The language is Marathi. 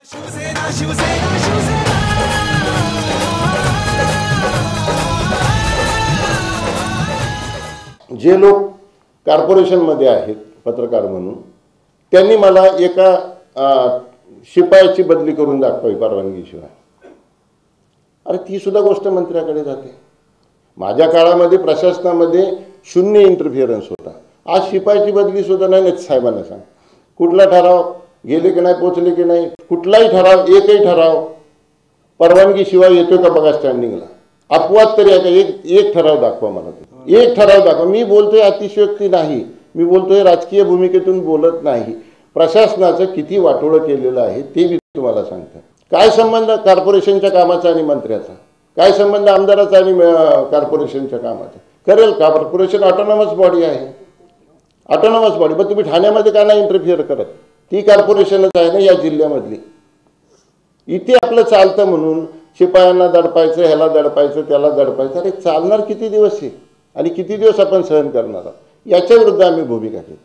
शिवसेना शिवसेना शिवसेना जे लोक कॉर्पोरेशनमध्ये आहेत पत्रकार म्हणून त्यांनी मला एका शिपायाची बदली करून दाखवावी परवानगीशिवाय। अरे ती सुद्धा गोष्ट मंत्र्याकडे जाते। माझ्या काळामध्ये प्रशासनामध्ये शून्य इंटरफिअरन्स होता। आज शिपायाची बदली सुद्धा नाही साहेबांना सांग कुठला ठराव गेले की नाही पोचले की नाही कुठलाही ठराव एकही ठराव परवानगीशिवाय येतो का बघा स्टँडिंगला। अपवाद तरी आहे का एक ठराव दाखवा मला ते एक ठराव दाखवा। मी बोलतोय अतिशयोक्ती नाही, मी बोलतोय राजकीय भूमिकेतून बोलत नाही। प्रशासनाचं किती वाटोळं केलेलं आहे ते मी तुम्हाला सांगतो। काय संबंध कॉर्पोरेशनच्या कामाचा आणि मंत्र्याचा, काय संबंध आमदाराचा आणि कॉर्पोरेशनच्या कामाचा। करेल का कॉर्पोरेशन ऑटोनॉमस बॉडी आहे, ऑटोनॉमस बॉडी। पण तुम्ही ठाण्यामध्ये का नाही इंटरफिअर करत? ती कॉर्पोरेशनच आहे ना या जिल्ह्यामधली। इथे आपलं चालतं म्हणून शिपायांना दडपायचं, ह्याला दडपायचं, त्याला दडपायचं। अरे चालणार किती दिवस आहे आणि किती दिवस आपण सहन करणार? याच्या विरुद्ध आम्ही भूमिका घेतो।